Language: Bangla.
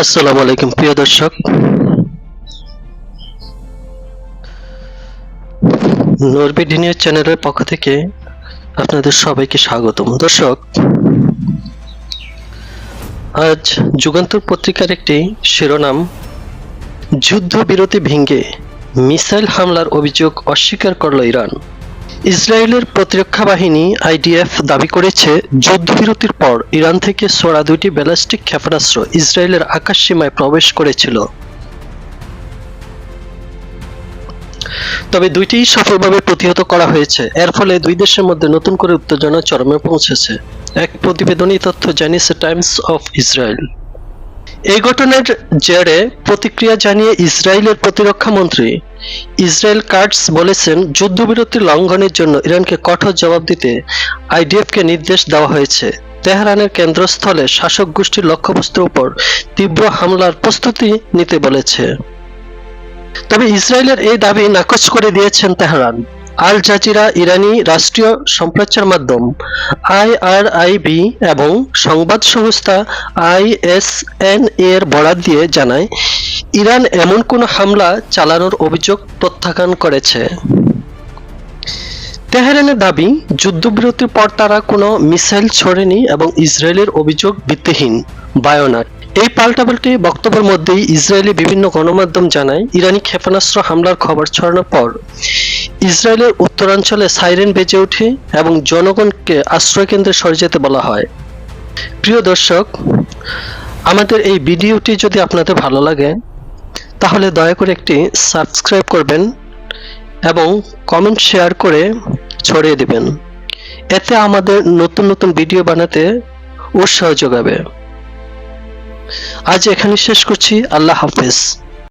আসসালামু আলাইকুম প্রিয় দর্শক, নরবিডি নিউজ চ্যানেলের পক্ষ থেকে আপনাদের সবাইকে স্বাগতম। দর্শক, আজ যুগান্তর পত্রিকার একটি শিরোনাম, যুদ্ধবিরতি ভেঙে মিসাইল হামলার অভিযোগ অস্বীকার করল ইরান। ইসরায়েলের প্রতিরক্ষা বাহিনী আইডিএফ দাবি করেছে, যুদ্ধবিরতির পর ইরান থেকে ছোড়া দুটি ব্যালিস্টিক ক্ষেপণাস্ত্র ইসরায়েলের আকাশসীমায় প্রবেশ করেছিল। তবে দুইটিই সফলভাবে প্রতিহত করা হয়েছে। এর ফলে দুই দেশের মধ্যে নতুন করে উত্তেজনা চরমে পৌঁছেছে, এক প্রতিবেদনী তথ্য জানিয়েছে টাইমস অফ ইসরায়েল। এই ঘটনার জেরে প্রতিক্রিয়া জানিয়ে ইসরায়েলের প্রতিরক্ষা মন্ত্রী ইসরায়েল কাটস বলেছেন, যুদ্ধবিরতি লঙ্ঘনের জন্য ইরানকে কঠোর জবাব দিতে আইডিএফকে নির্দেশ দেওয়া হয়েছে। তেহরানের কেন্দ্রস্থলে শাসক গোষ্ঠীর লক্ষ্যবস্তুর উপর তীব্র হামলার প্রস্তুতি নিতে বলেছে। তবে ইসরায়েলের এই দাবি নাকচ করে দিয়েছেন তেহরান। আল জাজিরা, ইরানি রাষ্ট্রীয় সম্প্রচার মাধ্যম আইআরআইবি এবং সংবাদ সংস্থা আইএসএন এর বরাত দিয়ে জানায়, ইরান এমন কোনো হামলা চালানোর অভিযোগ প্রত্যাখ্যান করেছে। তেহরানের দাবি, যুদ্ধবিরতির পর তারা কোনো মিসাইল ছোড়েনি এবং ইসরায়েলের অভিযোগ ভিত্তিহীন। বায়োনাট এই পাল্টাপাল্টি বক্তব্যের মধ্যেই ইসরায়েলি বিভিন্ন গণমাধ্যম জানায়, ইরানি ক্ষেপণাস্ত্র হামলার খবর ছড়ানোর পর ইসরায়েলের উত্তরাঞ্চলে সাইরেন বেজে ওঠে এবং জনগণকে আশ্রয়কেন্দ্রে সরে যেতে বলা হয়। প্রিয় দর্শক, আমাদের এই ভিডিওটি যদি আপনাদের ভালো লাগে তাহলে দয়া করে একটি সাবস্ক্রাইব করবেন এবং কমেন্ট শেয়ার করে ছড়িয়ে দিবেন। এতে আমাদের নতুন নতুন ভিডিও বানাতে উৎসাহ যোগাবে। আজ এখানে শেষ করছি। আল্লাহ হাফেজ।